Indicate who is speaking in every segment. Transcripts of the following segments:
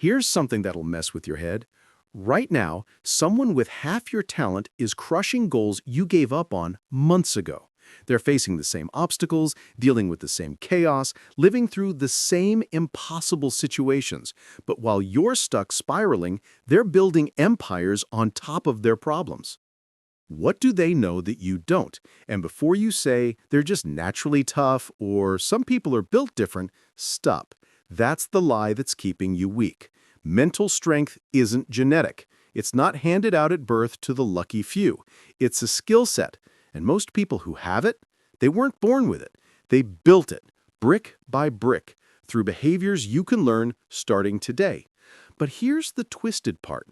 Speaker 1: Here's something that'll mess with your head. Right now, someone with half your talent is crushing goals you gave up on months ago. They're facing the same obstacles, dealing with the same chaos, living through the same impossible situations. But while you're stuck spiraling, they're building empires on top of their problems. What do they know that you don't? And before you say they're just naturally tough or some people are built different, stop. That's the lie that's keeping you weak. Mental strength isn't genetic. It's not handed out at birth to the lucky few. It's a skill set. And most people who have it, they weren't born with it. They built it, brick by brick, through behaviors you can learn starting today. But here's the twisted part.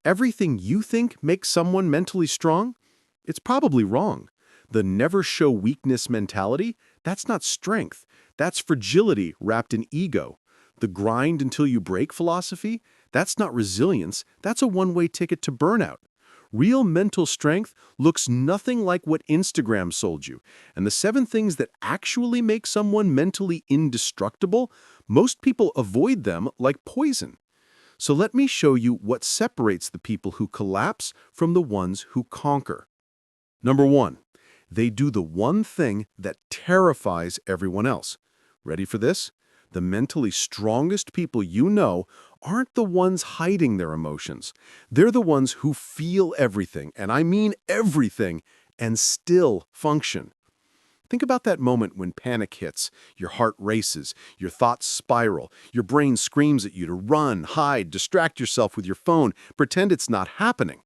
Speaker 1: Everything you think makes someone mentally strong, it's probably wrong. The never show weakness mentality, that's not strength. That's fragility wrapped in ego. The grind until you break philosophy, that's not resilience. That's a one-way ticket to burnout. Real mental strength looks nothing like what Instagram sold you. And the 7 things that actually make someone mentally indestructible, most people avoid them like poison. So let me show you what separates the people who collapse from the ones who conquer. Number 1, they do the one thing that terrifies everyone else. Ready for this? The mentally strongest people you know aren't the ones hiding their emotions. They're the ones who feel everything, and I mean everything, and still function. Think about that moment when panic hits, your heart races, your thoughts spiral, your brain screams at you to run, hide, distract yourself with your phone, pretend it's not happening.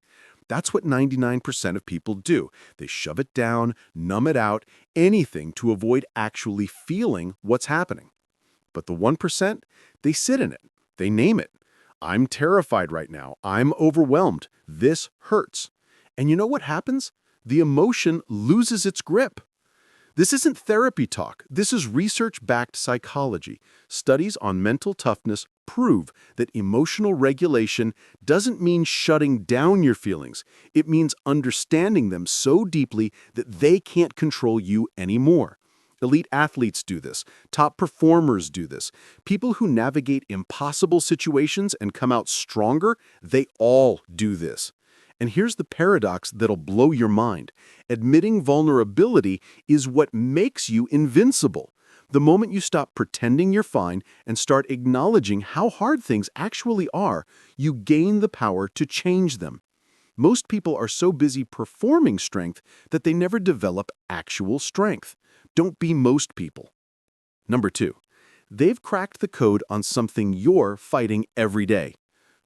Speaker 1: That's what 99% of people do. They shove it down, numb it out, anything to avoid actually feeling what's happening. But the 1%, they sit in it. They name it. I'm terrified right now. I'm overwhelmed. This hurts. And you know what happens? The emotion loses its grip. This isn't therapy talk. This is research-backed psychology. Studies on mental toughness prove that emotional regulation doesn't mean shutting down your feelings. It means understanding them so deeply that they can't control you anymore. Elite athletes do this. Top performers do this. People who navigate impossible situations and come out stronger, they all do this. And here's the paradox that'll blow your mind. Admitting vulnerability is what makes you invincible. The moment you stop pretending you're fine and start acknowledging how hard things actually are, you gain the power to change them. Most people are so busy performing strength that they never develop actual strength. Don't be most people. Number 2, they've cracked the code on something you're fighting every day.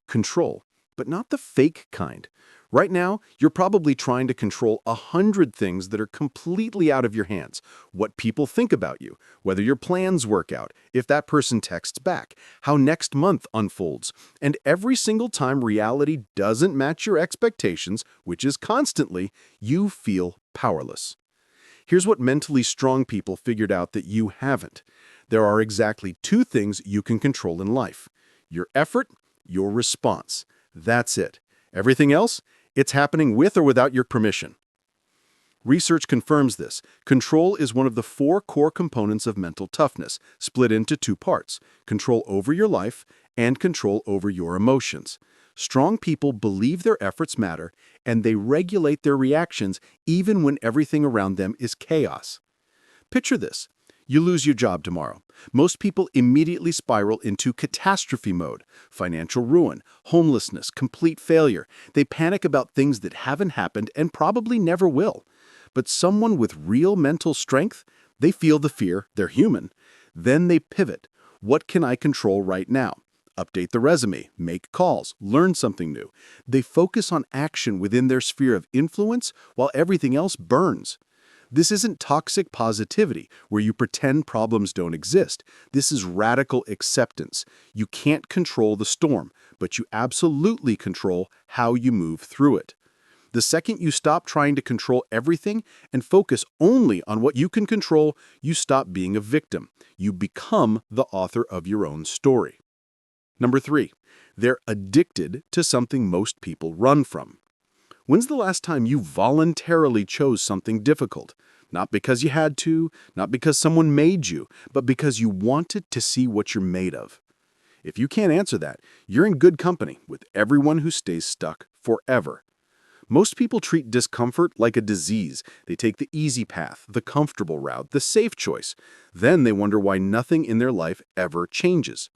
Speaker 1: Control, but not the fake kind. Right now, you're probably trying to control 100 things that are completely out of your hands. What people think about you, whether your plans work out, if that person texts back, how next month unfolds. And every single time reality doesn't match your expectations, which is constantly, you feel powerless. Here's what mentally strong people figured out that you haven't. There are exactly 2 things you can control in life: your effort, your response. That's it. Everything else, it's happening with or without your permission. Research confirms this. Control is one of the 4 core components of mental toughness, split into 2 parts: control over your life and control over your emotions. Strong people believe their efforts matter, and they regulate their reactions even when everything around them is chaos. Picture this. You lose your job tomorrow. Most people immediately spiral into catastrophe mode: financial ruin, homelessness, complete failure. They panic about things that haven't happened and probably never will. But someone with real mental strength, they feel the fear, they're human. Then they pivot. What can I control right now? Update the resume, make calls, learn something new. They focus on action within their sphere of influence while everything else burns. This isn't toxic positivity, where you pretend problems don't exist. This is radical acceptance. You can't control the storm, but you absolutely control how you move through it. The second you stop trying to control everything and focus only on what you can control, you stop being a victim. You become the author of your own story. Number 3, they're addicted to something most people run from. When's the last time you voluntarily chose something difficult? Not because you had to, not because someone made you, but because you wanted to see what you're made of. If you can't answer that, you're in good company with everyone who stays stuck forever. Most people treat discomfort like a disease. They take the easy path, the comfortable route, the safe choice. Then they wonder why nothing in their life ever changes.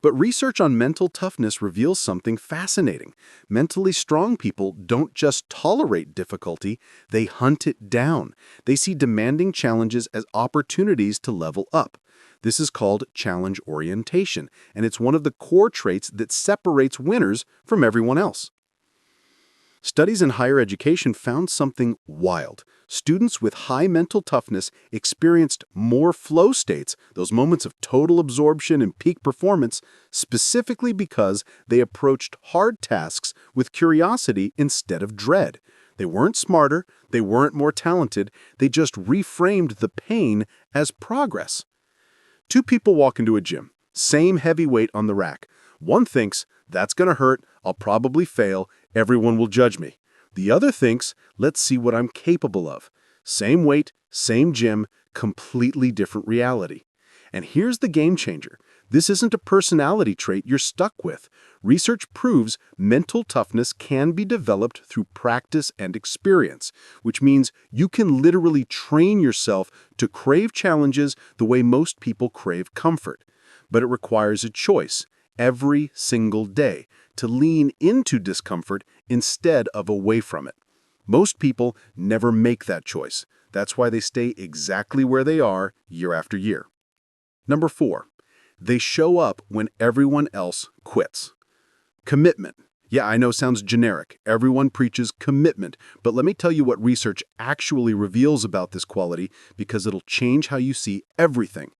Speaker 1: But research on mental toughness reveals something fascinating. Mentally strong people don't just tolerate difficulty, they hunt it down. They see demanding challenges as opportunities to level up. This is called challenge orientation, and it's one of the core traits that separates winners from everyone else. Studies in higher education found something wild. Students with high mental toughness experienced more flow states, those moments of total absorption and peak performance, specifically because they approached hard tasks with curiosity instead of dread. They weren't smarter, they weren't more talented, they just reframed the pain as progress. Two people walk into a gym, same heavy weight on the rack. One thinks, that's gonna hurt, I'll probably fail, everyone will judge me. The other thinks, let's see what I'm capable of. Same weight, same gym, completely different reality. And here's the game changer. This isn't a personality trait you're stuck with. Research proves mental toughness can be developed through practice and experience, which means you can literally train yourself to crave challenges the way most people crave comfort. But it requires a choice every single day to lean into discomfort instead of away from it. Most people never make that choice. That's why they stay exactly where they are year after year. Number 4, they show up when everyone else quits. Commitment. Yeah, I know sounds generic. Everyone preaches commitment, but let me tell you what research actually reveals about this quality because it'll change how you see everything.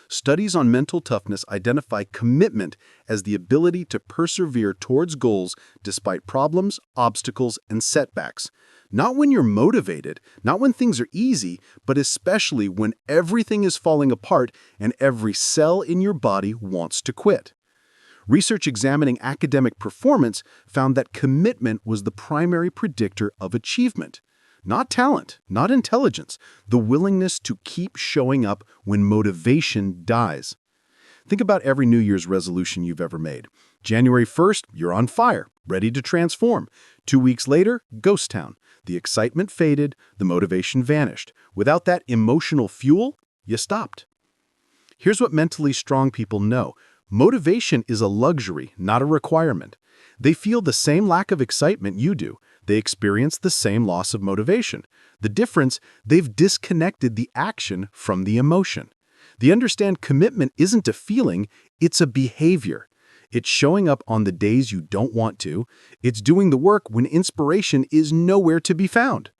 Speaker 1: Studies on mental toughness identify commitment as the ability to persevere towards goals despite problems, obstacles, and setbacks. Not when you're motivated, not when things are easy, but especially when everything is falling apart and every cell in your body wants to quit. Research examining academic performance found that commitment was the primary predictor of achievement. Not talent, not intelligence, the willingness to keep showing up when motivation dies. Think about every New Year's resolution you've ever made. January 1st, you're on fire, ready to transform. 2 weeks later, ghost town. The excitement faded, the motivation vanished. Without that emotional fuel, you stopped. Here's what mentally strong people know. Motivation is a luxury, not a requirement. They feel the same lack of excitement you do. They experience the same loss of motivation. The difference, they've disconnected the action from the emotion. They understand commitment isn't a feeling, it's a behavior. It's showing up on the days you don't want to. It's doing the work when inspiration is nowhere to be found.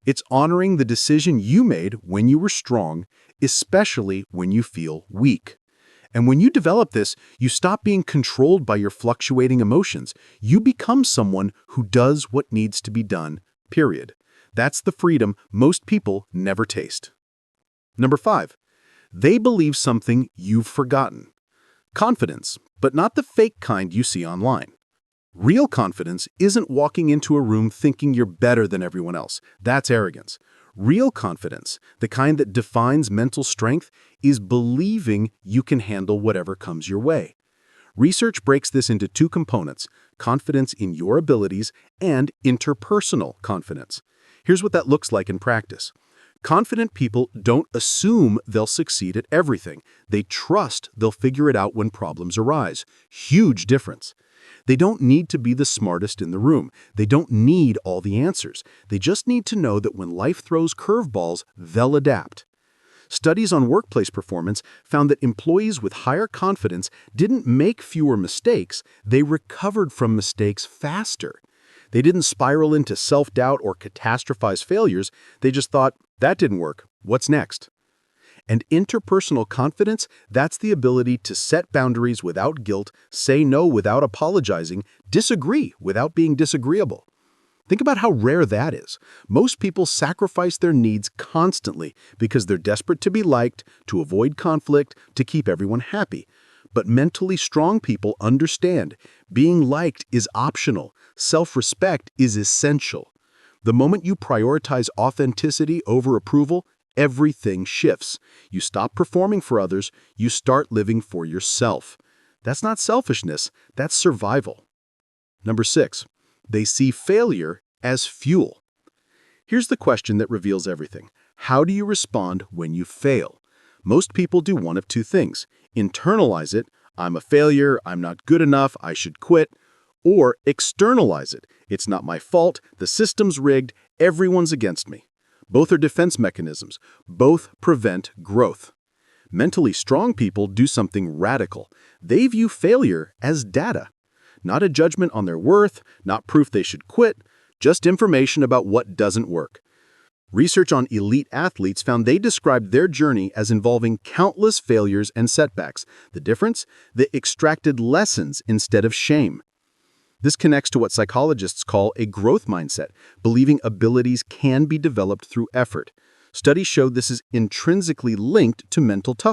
Speaker 1: It's honoring the decision you made when you were strong, especially when you feel weak. And when you develop this, you stop being controlled by your fluctuating emotions. You become someone who does what needs to be done, period. That's the freedom most people never taste. Number 5, they believe something you've forgotten. Confidence, but not the fake kind you see online. Real confidence isn't walking into a room thinking you're better than everyone else. That's arrogance. Real confidence, the kind that defines mental strength, is believing you can handle whatever comes your way. Research breaks this into 2 components, confidence in your abilities and interpersonal confidence. Here's what that looks like in practice. Confident people don't assume they'll succeed at everything. They trust they'll figure it out when problems arise. Huge difference. They don't need to be the smartest in the room. They don't need all the answers. They just need to know that when life throws curveballs, they'll adapt. Studies on workplace performance found that employees with higher confidence didn't make fewer mistakes, they recovered from mistakes faster. They didn't spiral into self-doubt or catastrophize failures, they just thought, that didn't work, what's next? And interpersonal confidence, that's the ability to set boundaries without guilt, say no without apologizing, disagree without being disagreeable. Think about how rare that is. Most people sacrifice their needs constantly because they're desperate to be liked, to avoid conflict, to keep everyone happy. But mentally strong people understand being liked is optional. Self-respect is essential. The moment you prioritize authenticity over approval, everything shifts. You stop performing for others, you start living for yourself. That's not selfishness, that's survival. Number 6, they see failure as fuel. Here's the question that reveals everything. How do you respond when you fail? Most people do one of two things. Internalize it, I'm a failure, I'm not good enough, I should quit. Or externalize it, it's not my fault, the system's rigged, everyone's against me. Both are defense mechanisms. Both prevent growth. Mentally strong people do something radical. They view failure as data. Not a judgment on their worth, not proof they should quit, just information about what doesn't work. Research on elite athletes found they described their journey as involving countless failures and setbacks. The difference? They extracted lessons instead of shame. This connects to what psychologists call a growth mindset, believing abilities can be developed through effort. Studies showed this is intrinsically linked to mental toughness.